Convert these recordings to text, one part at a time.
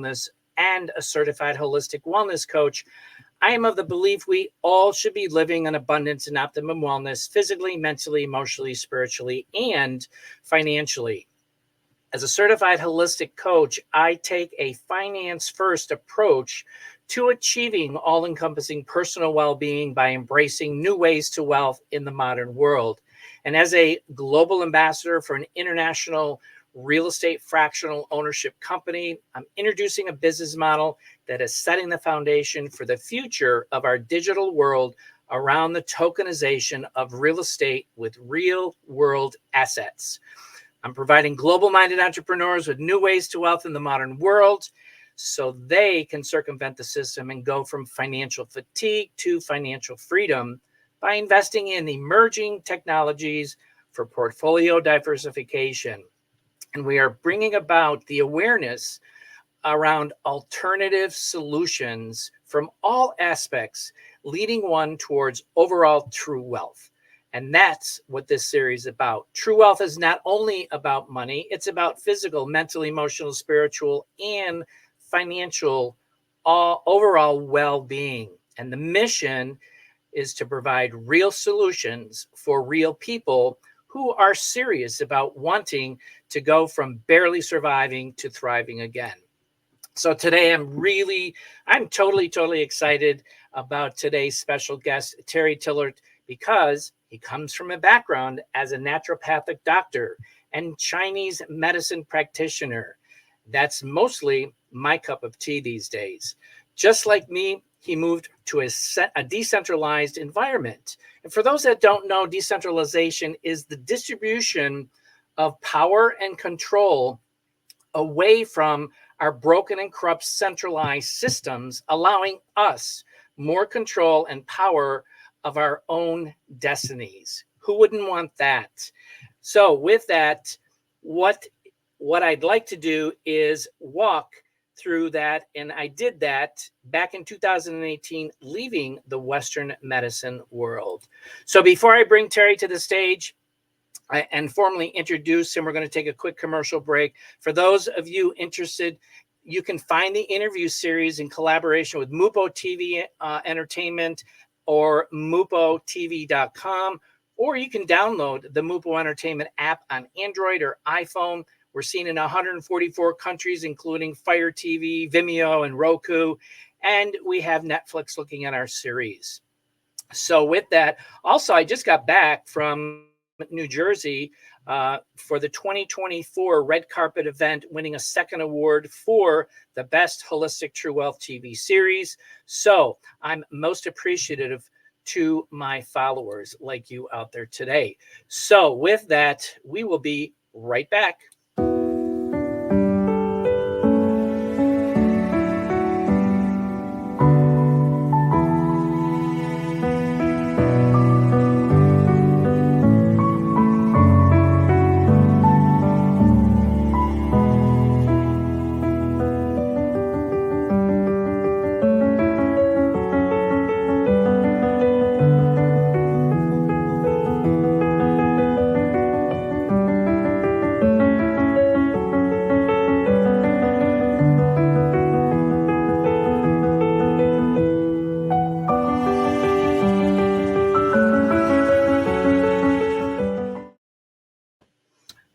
wellness and a certified holistic wellness coach, I am of the belief we all should be living in abundance and optimum wellness physically, mentally, emotionally, spiritually, and financially. As a certified holistic coach, I take a finance-first approach to achieving all-encompassing personal well-being by embracing new ways to wealth in the modern world. And as a global ambassador for an international real estate fractional ownership company, I'm introducing a business model that is setting the foundation for the future of our digital world around the tokenization of real estate with real-world assets. I'm providing global-minded entrepreneurs with new ways to wealth in the modern world so they can circumvent the system and go from financial fatigue to financial freedom by investing in emerging technologies for portfolio diversification. And we are bringing about the awareness around alternative solutions from all aspects, leading one towards overall true wealth. And that's what this series is about. True wealth is not only about money, it's about physical, mental, emotional, spiritual, and financial overall well-being. And the mission is to provide real solutions for real people who are serious about wanting to go from barely surviving to thriving again. So today I'm totally excited about today's special guest, Terry Tillaart, because he comes from a background as a naturopathic doctor and Chinese medicine practitioner. That's mostly my cup of tea these days. Just like me, he moved to a decentralized environment. And for those that don't know, decentralization is the distribution of power and control away from our broken and corrupt centralized systems, allowing us more control and power of our own destinies. Who wouldn't want that? So with that, what I'd like to do is walk through that. And I did that back in 2018, leaving the Western medicine world. So before I bring Terry to the stage and formally introduce him, we're going to take a quick commercial break. For those of you interested, you can find the interview series in collaboration with 𝒂𝒐𝒂𝒍 Entertainment or 𝒂𝒂𝒑𝒉.com, or you can download the 𝒂𝒂 Entertainment app on Android or iPhone. We're seen in 144 countries, including Fire TV, Vimeo, and Roku. And we have Netflix looking at our series. So with that, also, I just got back from New Jersey for the 2024 Red Carpet event, winning a second award for the Best Holistic True Wealth TV series. So I'm most appreciative to my followers like you out there today. So with that, we will be right back.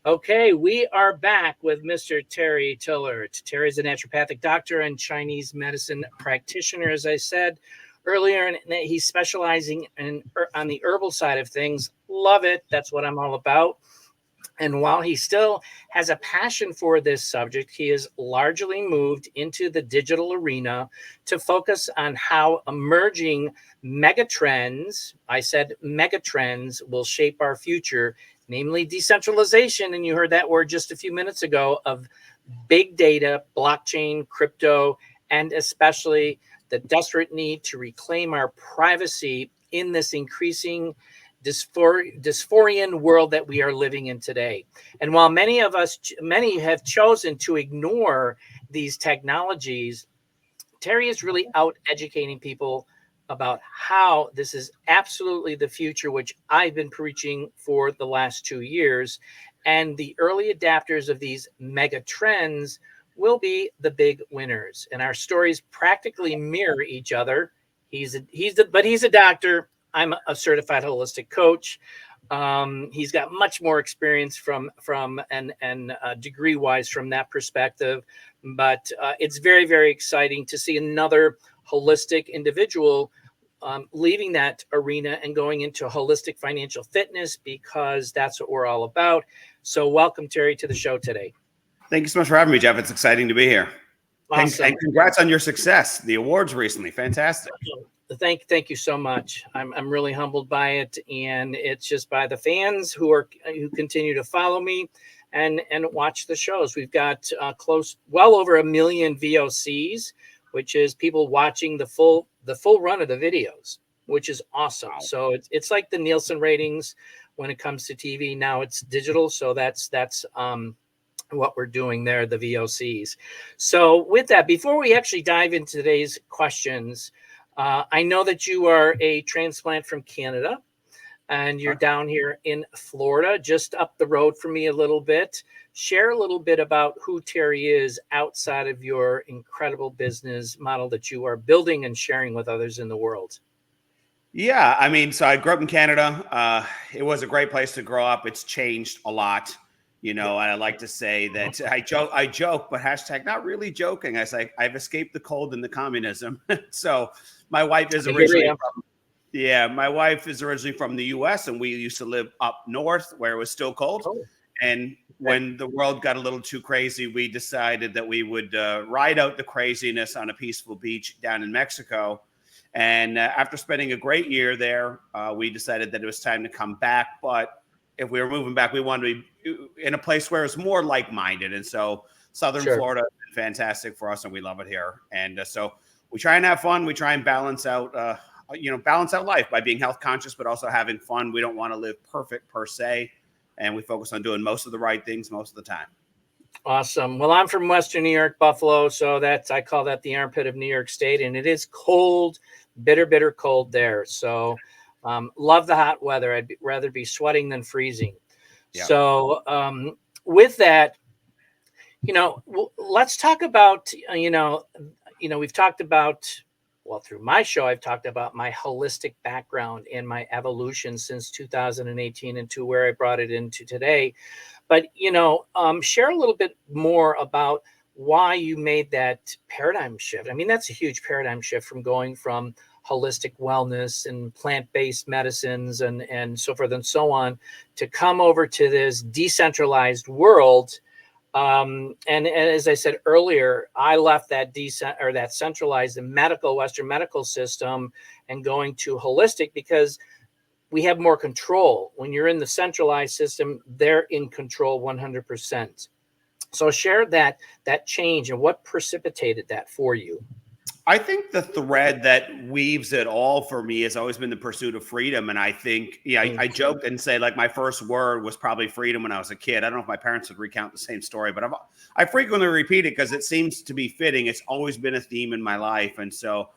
Okay, we are back with Mr. Terry Tillaart. Terry is a naturopathic doctor and Chinese medicine practitioner, as I said earlier, and he's specializing on the herbal side of things. Love it. That's what I'm all about. And while he still has a passion for this subject, he has largely moved into the digital arena to focus on how emerging megatrends, I said megatrends, will shape our future, namely decentralization. And you heard that word just a few minutes ago, of big data, blockchain, crypto, and especially the desperate need to reclaim our privacy in this increasing dysphorian world that we are living in today. And while many have chosen to ignore these technologies, Terry is really out educating people about how this is absolutely the future, which I've been preaching for the last 2 years. And the early adapters of these mega trends will be the big winners. And our stories practically mirror each other. He's a doctor. I'm a certified holistic coach. He's got much more experience from degree wise from that perspective. But it's very, very exciting to see another holistic individual leaving that arena and going into holistic financial fitness, because that's what we're all about. So welcome, Terry, to the show today. Thank you so much for having me, Jeff. It's exciting to be here. Awesome. And congrats on your success, the awards recently. Fantastic. Thank you so much. I'm really humbled by it, and it's just by the fans who continue to follow me and watch the shows. We've got well over 1 million VOCs, which is people watching the full run of the videos, which is awesome. Wow. So it's like the Nielsen ratings when it comes to TV. Now it's digital, so that's what we're doing there, the VOCs. So with that, before we actually dive into today's questions, I know that you are a transplant from Canada, and you're down here in Florida, just up the road from me a little bit. Share a little bit about who Terry is outside of your incredible business model that you are building and sharing with others in the world. Yeah, I mean, so I grew up in Canada. It was a great place to grow up. It's changed a lot. And I like to say that I joke, but hashtag not really joking. I say I've escaped the cold and the communism. So my wife is originally from the U.S. and we used to live up north where it was still cold. Oh. And when the world got a little too crazy, we decided that we would ride out the craziness on a peaceful beach down in Mexico. And after spending a great year there, we decided that it was time to come back. But if we were moving back, we wanted to be in a place where it's more like-minded. And so Southern Florida has been fantastic for us, and we love it here. And so we try and have fun. We try and balance out life by being health conscious, but also having fun. We don't want to live perfect per se. And we focus on doing most of the right things most of the time. Awesome. Well, I'm from Western New York, Buffalo. So I call that the armpit of New York State. And it is cold, bitter cold there. So love the hot weather. I'd rather be sweating than freezing. Yeah. So with that, let's talk about, we've talked about, through my show, I've talked about my holistic background and my evolution since 2018 and to where I brought it into today. But, share a little bit more about why you made that paradigm shift. I mean, that's a huge paradigm shift from going from holistic wellness and plant-based medicines and so forth and so on to come over to this decentralized world. And as I said earlier, I left that centralized Western medical system and going to holistic because we have more control. When you're in the centralized system, they're in control 100%. So share that change and what precipitated that for you. I think the thread that weaves it all for me has always been the pursuit of freedom. And I think, I joke and say like my first word was probably freedom when I was a kid. I don't know if my parents would recount the same story, but I frequently repeat it because it seems to be fitting. It's always been a theme in my life. And so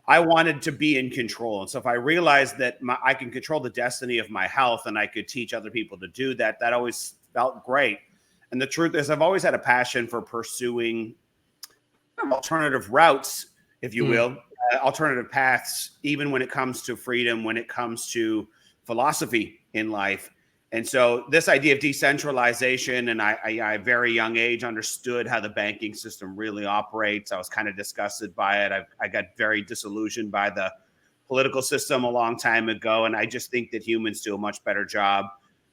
I wanted to be in control. And so if I realized that I can control the destiny of my health and I could teach other people to do that, that always felt great. And the truth is I've always had a passion for pursuing alternative routes, if you will, alternative paths, even when it comes to freedom, when it comes to philosophy in life. And so this idea of decentralization, and I at a very young age understood how the banking system really operates. I was kind of disgusted by it. I got very disillusioned by the political system a long time ago. And I just think that humans do a much better job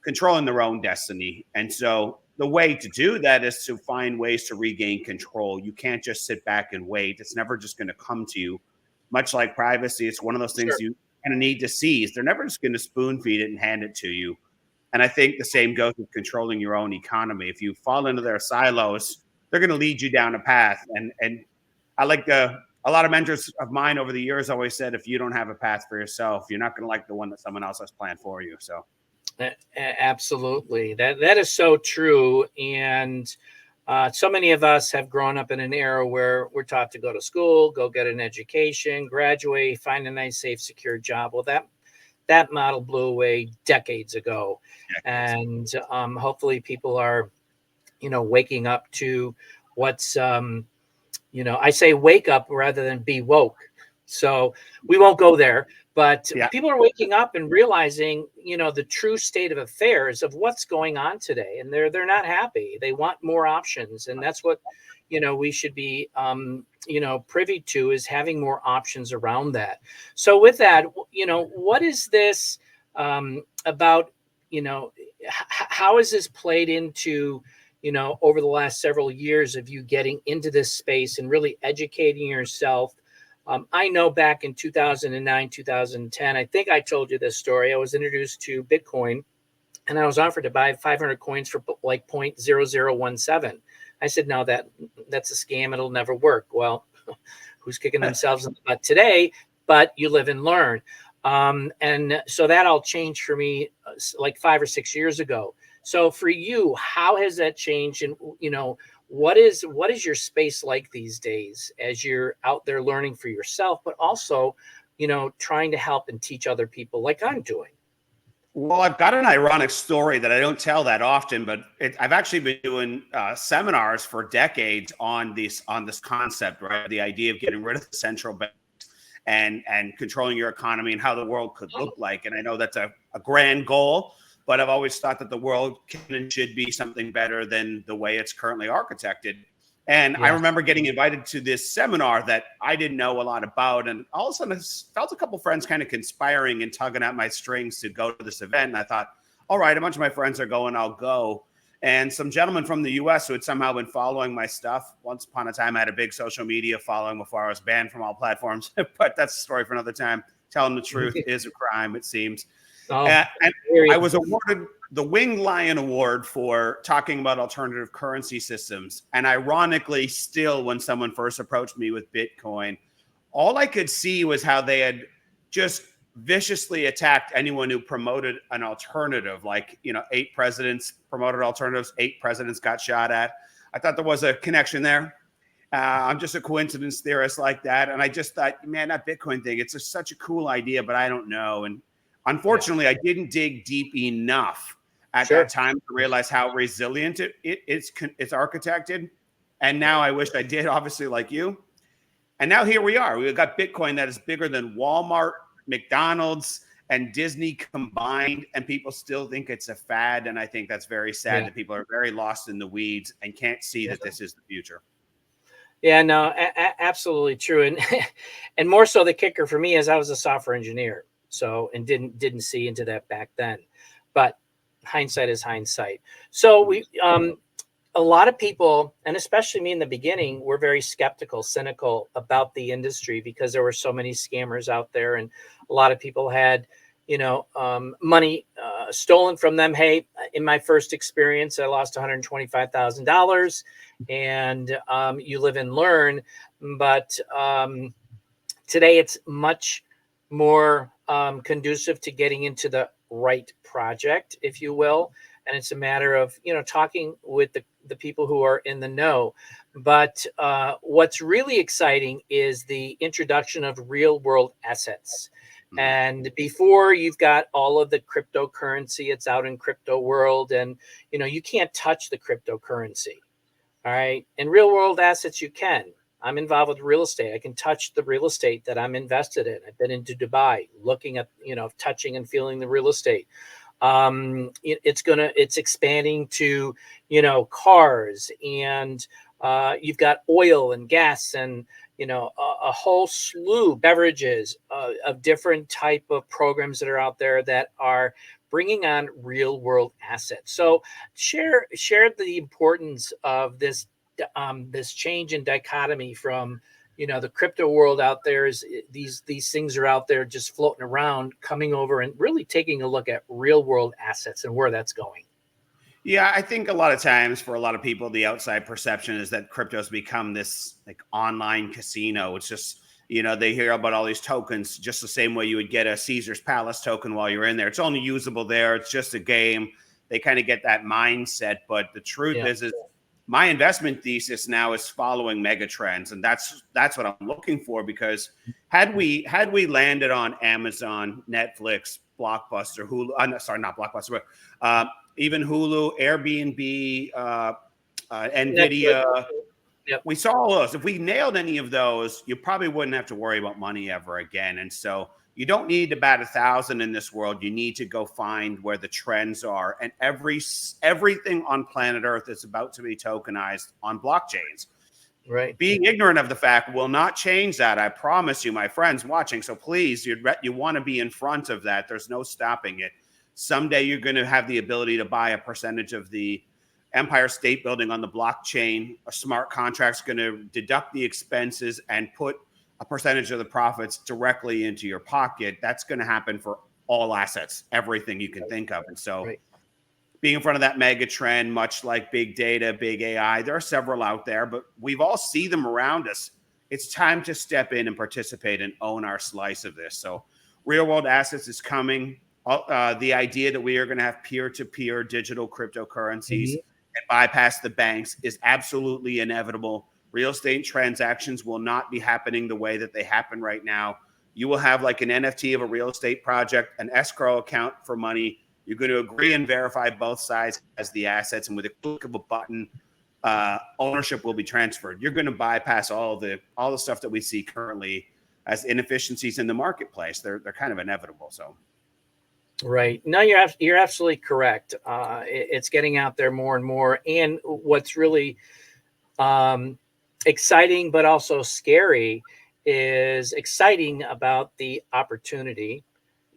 controlling their own destiny. And so the way to do that is to find ways to regain control. You can't just sit back and wait. It's never just going to come to you. Much like privacy, it's one of those things you kind of need to seize. They're never just going to spoon feed it and hand it to you. And I think the same goes with controlling your own economy. If you fall into their silos, they're going to lead you down a path. And I like to a lot of mentors of mine over the years always said, if you don't have a path for yourself, you're not going to like the one that someone else has planned for you. So absolutely, that is so true. And so many of us have grown up in an era where we're taught to go to school, go get an education, graduate, find a nice, safe, secure job. Well, that model blew away decades ago. And hopefully people are, waking up to what's, I say wake up rather than be woke. So we won't go there, but people are waking up and realizing, the true state of affairs of what's going on today. And they're not happy. They want more options. And that's what, we should be, privy to, is having more options around that. So with that, what is this about, how has this played into, over the last several years of you getting into this space and really educating yourself? I know back in 2009, 2010, I think I told you this story. I was introduced to Bitcoin and I was offered to buy 500 coins for like 0.0017. I said, no, that's a scam. It'll never work. Well, who's kicking themselves in the butt today? But you live and learn. And so that all changed for me like 5 or 6 years ago. So for you, how has that changed? And, what is your space like these days as you're out there learning for yourself, but also, trying to help and teach other people like I'm doing? Well, I've got an ironic story that I don't tell that often, but I've actually been doing seminars for decades on this concept, right? The idea of getting rid of the central banks and controlling your economy and how the world could look like. And I know that's a grand goal, but I've always thought that the world can and should be something better than the way it's currently architected. And I remember getting invited to this seminar that I didn't know a lot about. And all of a sudden I felt a couple friends kind of conspiring and tugging at my strings to go to this event. And I thought, all right, a bunch of my friends are going, I'll go. And some gentleman from the US who had somehow been following my stuff. Once upon a time, I had a big social media following before I was banned from all platforms. But that's a story for another time. Telling the truth is a crime, it seems. And I was awarded the Winged Lion Award for talking about alternative currency systems. And ironically, still, when someone first approached me with Bitcoin, all I could see was how they had just viciously attacked anyone who promoted an alternative. Like, 8 presidents promoted alternatives, 8 presidents got shot at. I thought there was a connection there. I'm just a coincidence theorist like that. And I just thought, man, that Bitcoin thing, it's just such a cool idea, but I don't know. And unfortunately, I didn't dig deep enough at that time to realize how resilient it's architected. And now I wish I did, obviously, like you. And now here we are. We've got Bitcoin that is bigger than Walmart, McDonald's, and Disney combined, and people still think it's a fad. And I think that's very sad that people are very lost in the weeds and can't see that this is the future. Yeah, no, absolutely true. And more so, the kicker for me is I was a software engineer. So, and didn't see into that back then, but hindsight is hindsight. So a lot of people, and especially me in the beginning, were very skeptical, cynical about the industry because there were so many scammers out there, and a lot of people had, money stolen from them. Hey, in my first experience, I lost $125,000, and you live and learn. But today, it's much more conducive to getting into the right project, if you will. And it's a matter of, talking with the people who are in the know. But what's really exciting is the introduction of real world assets. And before, you've got all of the cryptocurrency, it's out in crypto world, and, you can't touch the cryptocurrency. All right. And real world assets, you can. I'm involved with real estate. I can touch the real estate that I'm invested in. I've been into Dubai, looking at, touching and feeling the real estate. It's expanding to, cars, and you've got oil and gas and, a whole slew beverages of different type of programs that are out there that are bringing on real world assets. So share the importance of this change in dichotomy from, the crypto world out there is these things are out there just floating around, coming over and really taking a look at real world assets and where that's going. Yeah, I think a lot of times for a lot of people, the outside perception is that crypto's become this like online casino. It's just, they hear about all these tokens just the same way you would get a Caesar's Palace token while you're in there. It's only usable there. It's just a game. They kind of get that mindset. But the truth is my investment thesis now is following mega trends. And that's what I'm looking for, because had we landed on Amazon, Netflix, Blockbuster, Hulu, sorry, not Blockbuster, but even Hulu, Airbnb, NVIDIA. Yep. We saw all those. If we nailed any of those, you probably wouldn't have to worry about money ever again. And so you don't need to bat 1,000 in this world. You need to go find where the trends are. And everything on planet Earth is about to be tokenized on blockchains. Right. Being ignorant of the fact will not change that. I promise you, my friends watching. So please, you want to be in front of that. There's no stopping it. Someday you're going to have the ability to buy a percentage of the Empire State Building on the blockchain. A smart contract's going to deduct the expenses and put a percentage of the profits directly into your pocket. That's going to happen for all assets, everything you can think of. And so being in front of that mega trend, much like big data, big AI, there are several out there, but we've all see them around us. It's time to step in and participate and own our slice of this. So real world assets is coming. The idea that we are going to have peer-to-peer digital cryptocurrencies and bypass the banks is absolutely inevitable. Real estate transactions will not be happening the way that they happen right now. You will have like an NFT of a real estate project, an escrow account for money. You're going to agree and verify both sides as the assets, and with a click of a button, ownership will be transferred. You're going to bypass all the stuff that we see currently as inefficiencies in the marketplace. They're kind of inevitable. So. Right. No, you're absolutely correct. It's getting out there more and more. And what's really exciting, but also scary, is exciting about the opportunity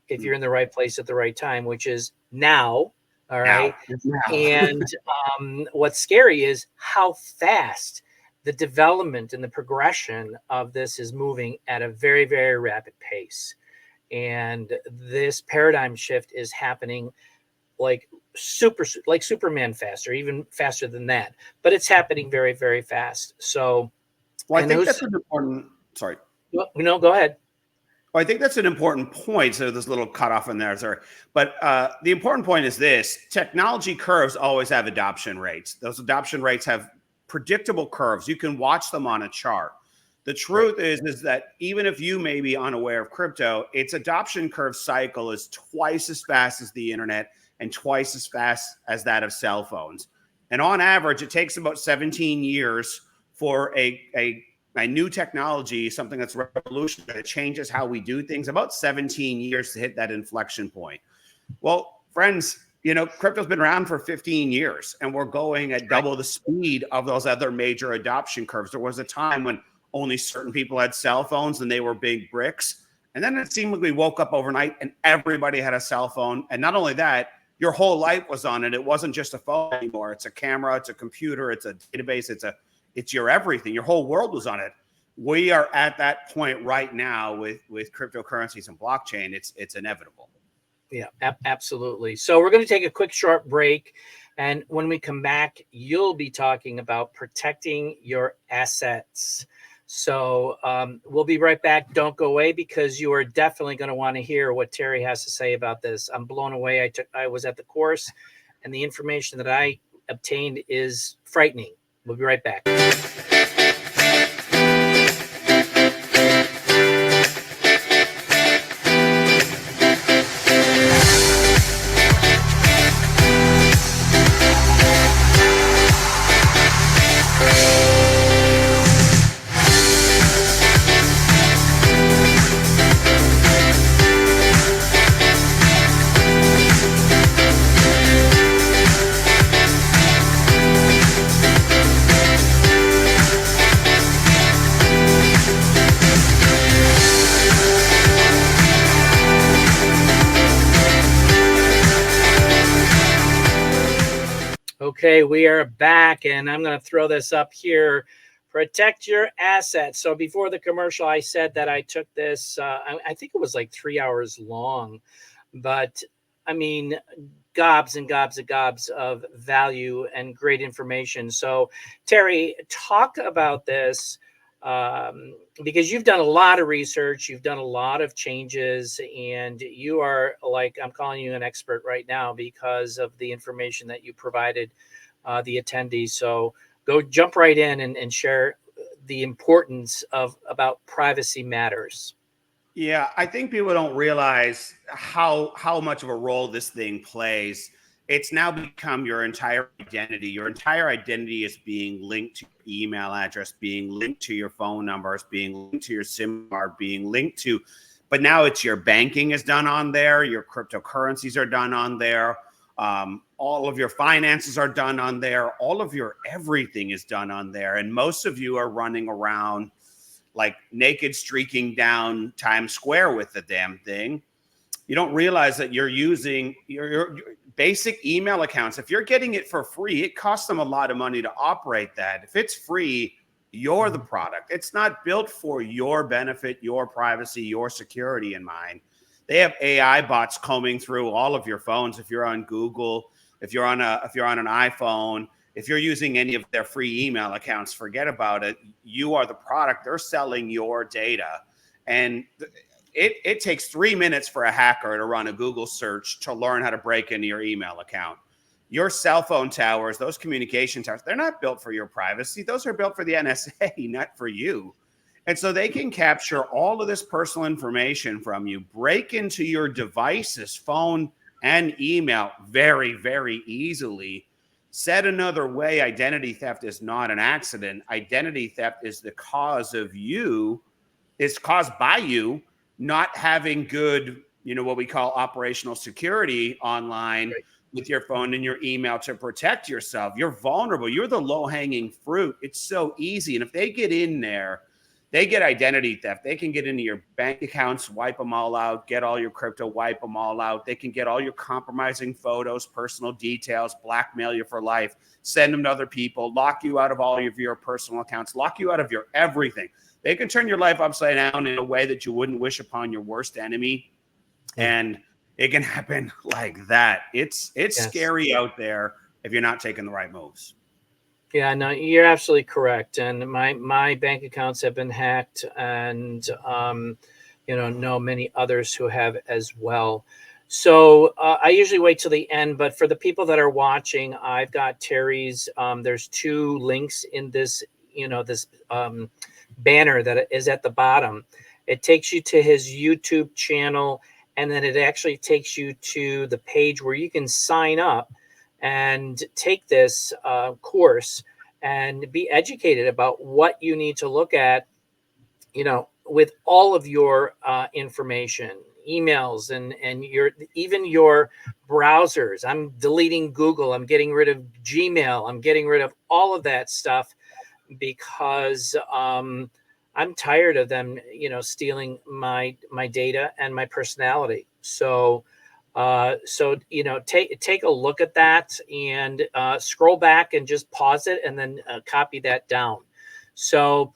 if you're in the right place at the right time, which is now. All right. Now. And what's scary is how fast the development and the progression of this is moving at a very, very rapid pace. And this paradigm shift is happening like Superman fast, or even faster than that. But it's happening very, very fast. So, well, I think that's an important. Sorry. No, go ahead. Well, I think that's an important point. So there's a little cutoff in there, sorry. But the important point is this: technology curves always have adoption rates. Those adoption rates have predictable curves. You can watch them on a chart. The truth is that even if you may be unaware of crypto, its adoption curve cycle is twice as fast as the internet and twice as fast as that of cell phones. And on average, it takes about 17 years for a new technology, something that's revolutionary, that changes how we do things, about 17 years to hit that inflection point. Well, friends, crypto's been around for 15 years, and we're going at double the speed of those other major adoption curves. There was a time when only certain people had cell phones and they were big bricks. And then it seemed like we woke up overnight and everybody had a cell phone. And not only that, your whole life was on it. It wasn't just a phone anymore. It's a camera, it's a computer, it's a database, it's your everything. Your whole world was on it. We are at that point right now with cryptocurrencies and blockchain. It's inevitable. Yeah, absolutely. So we're going to take a quick short break. And when we come back, you'll be talking about protecting your assets. So we'll be right back. Don't go away, because you are definitely going to want to hear what Terry has to say about this. I'm blown away. I was at the course, and the information that I obtained is frightening. We'll be right back. Okay, we are back, and I'm going to throw this up here. Protect your assets. So before the commercial, I said that I took this, I think it was like 3 hours long. But I mean, gobs and gobs and gobs of value and great information. So, Terry, talk about this, because you've done a lot of research, you've done a lot of changes, and you are, like, I'm calling you an expert right now because of the information that you provided the attendees. So go jump right in and share the importance of about privacy matters. Yeah, I think people don't realize how much of a role this thing plays. It's now become your entire identity. Your entire identity is being linked to your email address, being linked to your phone numbers, being linked to your SIM card, being linked to, but now it's your banking is done on there, your cryptocurrencies are done on there, all of your finances are done on there, all of your everything is done on there. And most of you are running around like naked streaking down Times Square with the damn thing. You don't realize that you're using your basic email accounts. If you're getting it for free, it costs them a lot of money to operate that. If it's free, you're the product. It's not built for your benefit, your privacy, your security in mind. They have AI bots combing through all of your phones. If you're on Google, if you're on an iPhone, if you're using any of their free email accounts, forget about it. You are the product. They're selling your data. And it takes 3 minutes for a hacker to run a Google search to learn how to break into your email account. Your cell phone towers, those communication towers, they're not built for your privacy. Those are built for the NSA, not for you. And so they can capture all of this personal information from you, break into your devices, phone and email very, very easily. Said another way, identity theft is not an accident. Identity theft is the cause of you, is caused by you not having good, what we call operational security online with your phone and your email to protect yourself. You're vulnerable. You're the low-hanging fruit. It's so easy. And if they get in there, they get identity theft. They can get into your bank accounts, wipe them all out, get all your crypto, wipe them all out. They can get all your compromising photos, personal details, blackmail you for life, send them to other people, lock you out of all of your personal accounts, lock you out of your everything. They can turn your life upside down in a way that you wouldn't wish upon your worst enemy. And it can happen like that. It's scary out there if you're not taking the right moves. Yeah, no, you're absolutely correct. And my bank accounts have been hacked, and know many others who have as well. So I usually wait till the end, but for the people that are watching, I've got Terry's. There's 2 links in this, this banner that is at the bottom. It takes you to his YouTube channel, and then it actually takes you to the page where you can sign up and take this course and be educated about what you need to look at, with all of your information, emails, and even your browsers. I'm deleting Google. I'm getting rid of Gmail. I'm getting rid of all of that stuff because I'm tired of them, stealing my data and my personality. So take a look at that and scroll back and just pause it and then copy that down. So,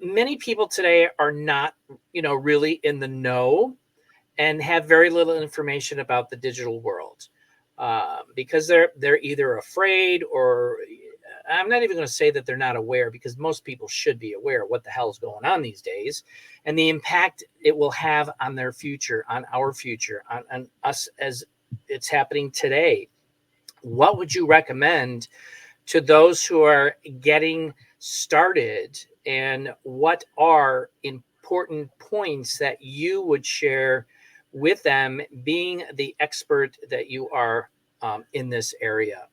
many people today are not, really in the know and have very little information about the digital world because they're either afraid, or I'm not even going to say that they're not aware, because most people should be aware of what the hell is going on these days and the impact it will have on their future, on our future, on us as it's happening today. What would you recommend to those who are getting started, and what are important points that you would share with them, being the expert that you are in this area?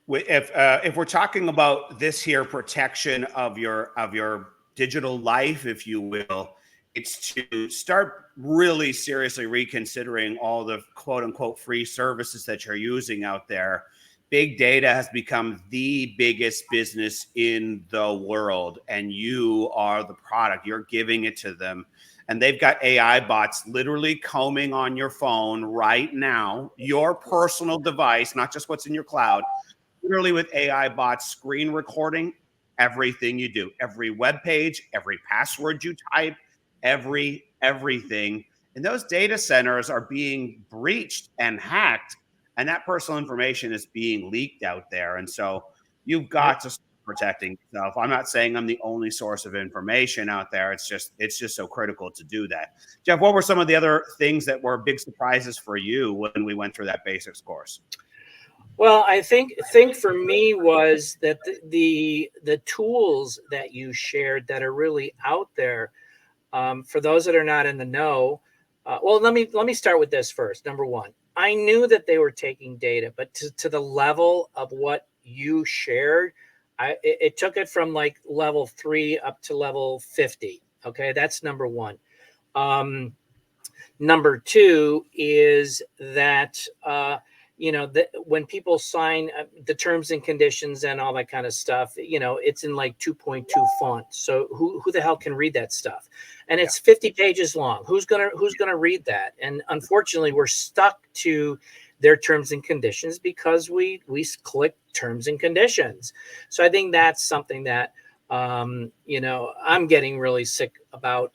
If we're talking about this here protection of your digital life, if you will, it's to start really seriously reconsidering all the quote unquote free services that you're using out there. Big data has become the biggest business in the world, and you are the product. You're giving it to them. And they've got AI bots literally combing on your phone right now, your personal device, not just what's in your cloud, literally with AI bots screen recording everything you do, every web page, every password you type, everything. and those data centers are being breached and hacked, and that personal information is being leaked out there. And so you've got to start protecting yourself. I'm not saying I'm the only source of information out there. It's just so critical to do that. Jeff, what were some of the other things that were big surprises for you when we went through that basics course? Well, I think for me was that the tools that you shared that are really out there, for those that are not in the know. Well, let me start with this first. Number one, I knew that they were taking data, but to the level of what you shared, it took it from like level 3 up to level 50. Okay, that's number one. Number two is that when people sign the terms and conditions and all that kind of stuff, it's in like 2.2 font. So who the hell can read that stuff? And it's 50 pages long. Who's gonna read that? And unfortunately, we're stuck to their terms and conditions because we click terms and conditions. So I think that's something that I'm getting really sick about,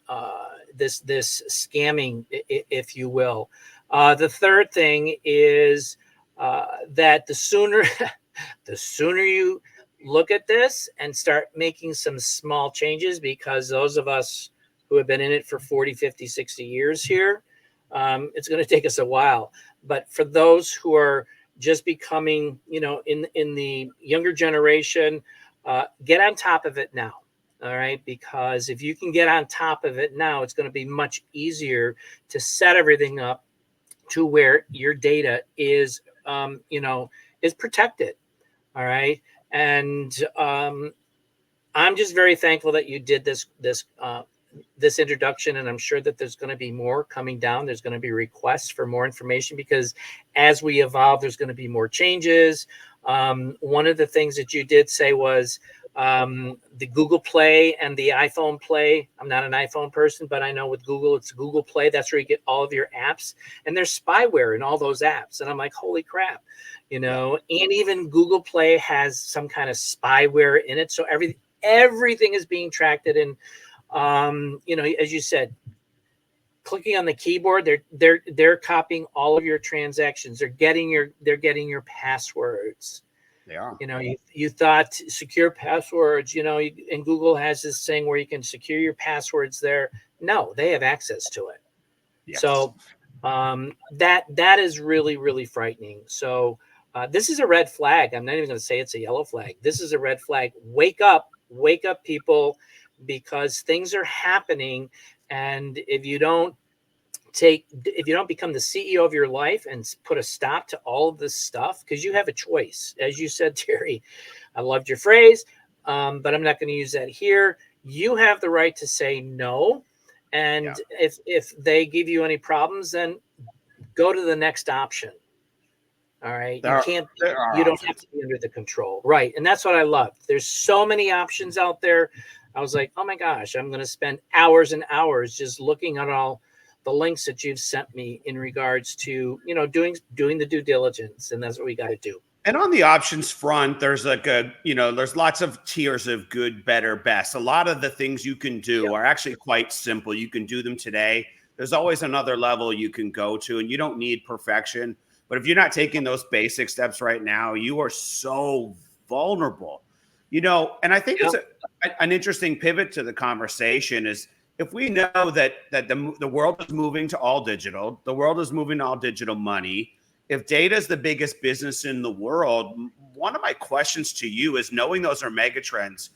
this scamming, if you will. The third thing is that the sooner you look at this and start making some small changes, because those of us who have been in it for 40, 50, 60 years here, it's going to take us a while. But for those who are just becoming, in the younger generation, get on top of it now. All right. Because if you can get on top of it now, it's going to be much easier to set everything up to where your data is, is protected. All right. And I'm just very thankful that you did this introduction, and I'm sure that there's going to be more coming down. There's going to be requests for more information, because as we evolve, there's going to be more changes. One of the things that you did say was the Google Play and the iPhone Play. I'm not an iPhone person, but I know with Google, it's Google Play. That's where you get all of your apps, and there's spyware in all those apps. And I'm like, holy crap, and even Google Play has some kind of spyware in it. So everything is being tracked. And, as you said, clicking on the keyboard, they're copying all of your transactions. They're getting your passwords. They are. You thought secure passwords, and Google has this thing where you can secure your passwords there. No, they have access to it. Yes. So that is really, really frightening. So this is a red flag. I'm not even going to say it's a yellow flag. This is a red flag. Wake up, people, because things are happening. And if you don't become the CEO of your life and put a stop to all of this stuff, because you have a choice. As you said, Terry, I loved your phrase, but I'm not going to use that here. You have the right to say no. And if they give you any problems, then go to the next option. All right. You don't have to be under the control. Right. And that's what I love. There's so many options out there. I was like, oh my gosh, I'm going to spend hours and hours just looking at all the links that you've sent me in regards to, doing the due diligence. And that's what we got to do. And on the options front, there's there's lots of tiers of good, better, best. A lot of the things you can do are actually quite simple. You can do them today. There's always another level you can go to, and you don't need perfection. But if you're not taking those basic steps right now, you are so vulnerable. And I think it's an interesting pivot to the conversation is, if we know that the world is moving to all digital, the world is moving to all digital money. If data is the biggest business in the world, one of my questions to you is, knowing those are mega trends,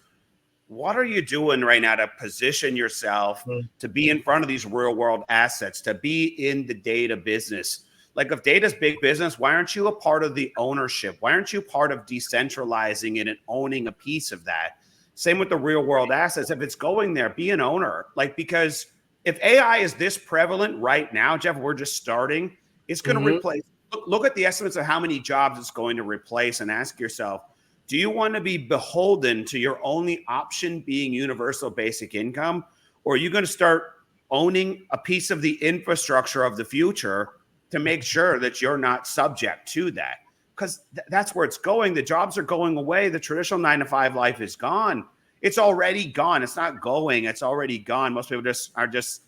what are you doing right now to position yourself to be in front of these real world assets, to be in the data business? Like, if data's big business, why aren't you a part of the ownership? Why aren't you part of decentralizing it and owning a piece of that? Same with the real world assets. If it's going there, be an owner. Because if AI is this prevalent right now, Jeff, we're just starting, it's going to replace. Look at the estimates of how many jobs it's going to replace, and ask yourself, do you want to be beholden to your only option being universal basic income? Or are you going to start owning a piece of the infrastructure of the future to make sure that you're not subject to that? Because that's where it's going. The jobs are going away. The traditional 9-to-5 life is gone. It's already gone. It's not going. It's already gone. Most people are just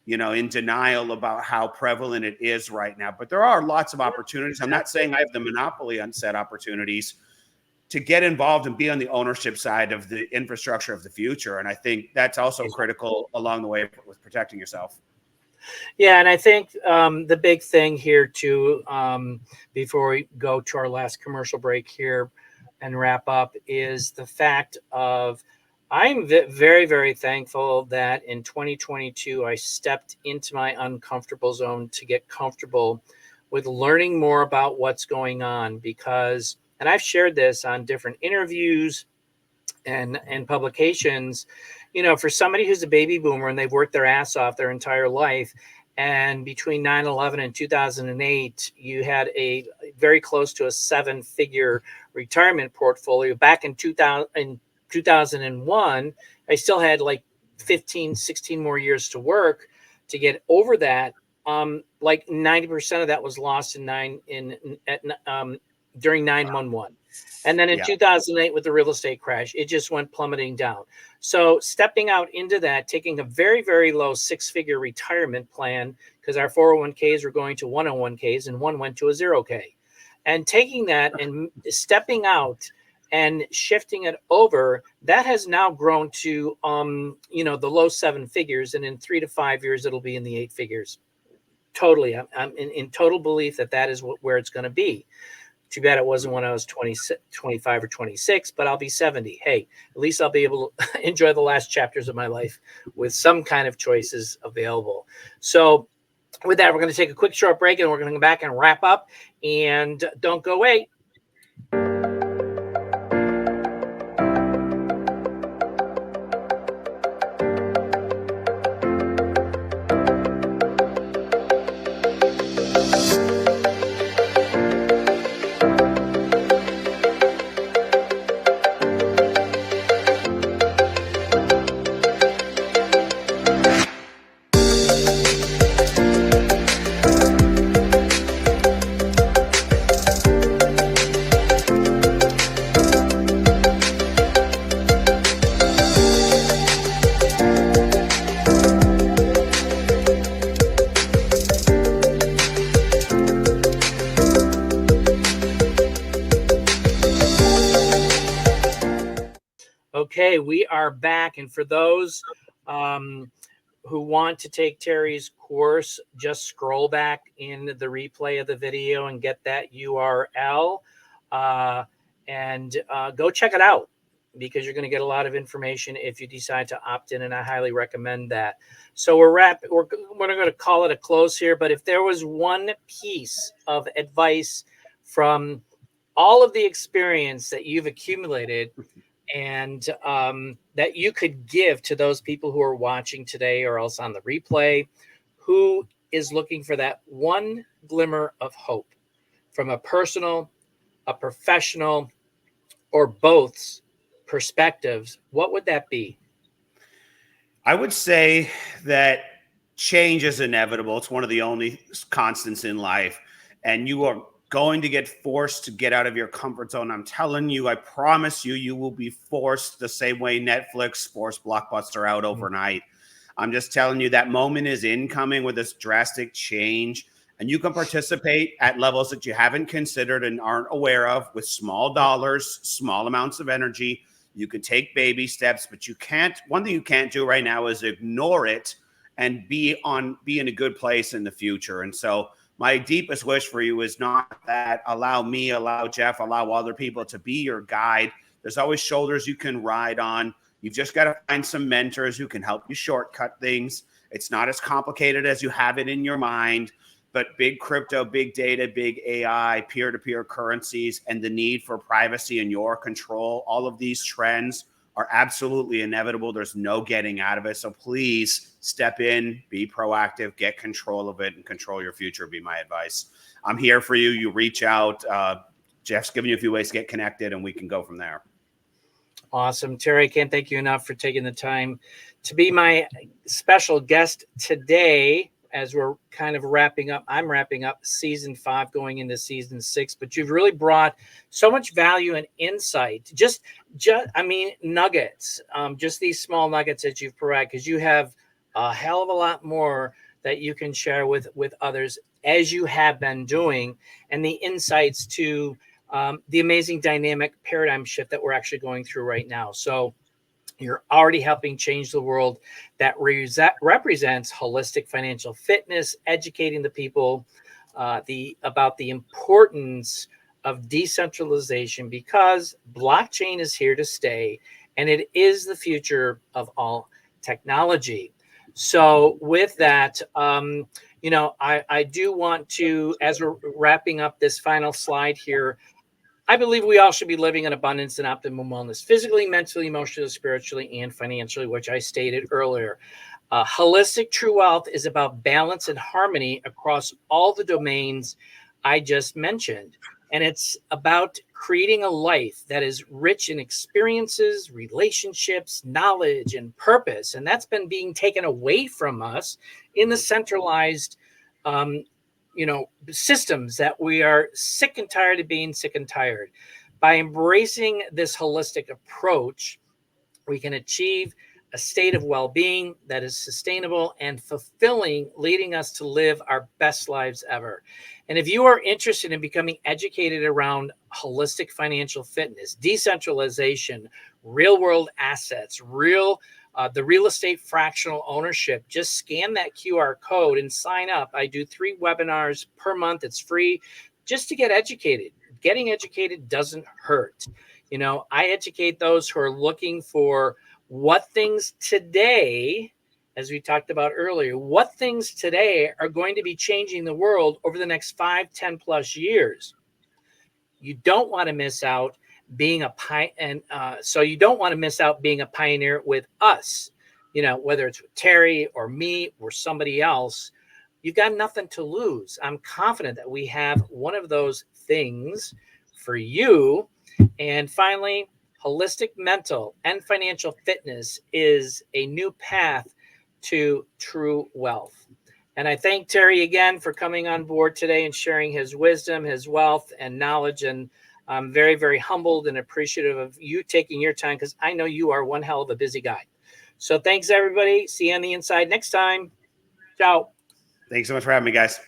in denial about how prevalent it is right now. But there are lots of opportunities. I'm not saying I have the monopoly on said opportunities to get involved and be on the ownership side of the infrastructure of the future. And I think that's also critical along the way with protecting yourself. Yeah, and I think the big thing here too, before we go to our last commercial break here and wrap up, is the fact of I'm very, very thankful that in 2022 I stepped into my uncomfortable zone to get comfortable with learning more about what's going on, because, and I've shared this on different interviews and publications, for somebody who's a baby boomer and they've worked their ass off their entire life, and between 9/11 and 2008, you had a very close to a 7-figure retirement portfolio. Back in 2001, I still had like 15, 16 more years to work to get over that. Like 90% of that was lost during 9/11. And then in 2008, with the real estate crash, it just went plummeting down. So stepping out into that, taking a very, very low 6-figure retirement plan, because our 401ks were going to 101ks and one went to a 0K. And taking that and stepping out and shifting it over, that has now grown to, the low 7 figures. And in 3 to 5 years, it'll be in the 8 figures. Totally. I'm in total belief that is where it's going to be. Too bad it wasn't when I was 25 or 26, but I'll be 70. Hey, at least I'll be able to enjoy the last chapters of my life with some kind of choices available. So with that, we're going to take a quick short break and we're going to come back and wrap up. And don't go away. Okay, we are back. And for those who want to take Terry's course, just scroll back in the replay of the video and get that URL and go check it out, because you're going to get a lot of information if you decide to opt in, and I highly recommend that. So we're going to call it a close here, but if there was one piece of advice from all of the experience that you've accumulated and that you could give to those people who are watching today or else on the replay, who is looking for that one glimmer of hope from a personal, a professional, or both's perspectives, what would that be? I would say that change is inevitable. It's one of the only constants in life, and you are going to get forced to get out of your comfort zone. I'm telling you, I promise you, you will be forced the same way Netflix forced Blockbuster out overnight. I'm just telling you, that moment is incoming with this drastic change, and you can participate at levels that you haven't considered and aren't aware of, with small dollars, small amounts of energy. You can take baby steps, but one thing you can't do right now is ignore it and be in a good place in the future. And so my deepest wish for you is not that allow me, allow Jeff, allow other people to be your guide. There's always shoulders you can ride on. You've just got to find some mentors who can help you shortcut things. It's not as complicated as you have it in your mind, but big crypto, big data, big AI, peer-to-peer currencies, and the need for privacy and your control, all of these trends are absolutely inevitable. There's no getting out of it. So please step in, be proactive, get control of it, and control your future would be my advice. I'm here for you. You reach out. Jeff's giving you a few ways to get connected, and we can go from there. Awesome. Terry, I can't thank you enough for taking the time to be my special guest today as we're kind of wrapping up. I'm wrapping up season 5, going into season 6, but you've really brought so much value and insight. Just nuggets, just these small nuggets that you've provided, because you have a hell of a lot more that you can share with others, as you have been doing, and the insights to the amazing dynamic paradigm shift that we're actually going through right now. So you're already helping change the world. That represents holistic financial fitness, educating the people about the importance of decentralization, because blockchain is here to stay, and it is the future of all technology. So with that, I do want to, as we're wrapping up this final slide here, I believe we all should be living in abundance and optimum wellness, physically, mentally, emotionally, spiritually, and financially, which I stated earlier. Holistic true wealth is about balance and harmony across all the domains I just mentioned. And it's about creating a life that is rich in experiences, relationships, knowledge, and purpose. And that's been being taken away from us in the centralized systems that we are sick and tired of being sick and tired. By embracing this holistic approach, we can achieve a state of well-being that is sustainable and fulfilling, leading us to live our best lives ever. And if you are interested in becoming educated around holistic financial fitness, decentralization, real-world assets, the real estate fractional ownership, just scan that QR code and sign up. I do 3 webinars per month. It's free just to get educated. Getting educated doesn't hurt. I educate those who are looking for what things today, as we talked about earlier, what things today are going to be changing the world over the next 5, 10 plus years. You don't want to miss out being a pioneer with us, whether it's with Terry or me or somebody else. You've got nothing to lose. I'm confident that we have one of those things for you. And finally, holistic mental and financial fitness is a new path to true wealth. And I thank Terry again for coming on board today and sharing his wisdom, his wealth, and knowledge. And I'm very, very humbled and appreciative of you taking your time, because I know you are one hell of a busy guy. So thanks, everybody. See you on the inside next time. Ciao. Thanks so much for having me, guys.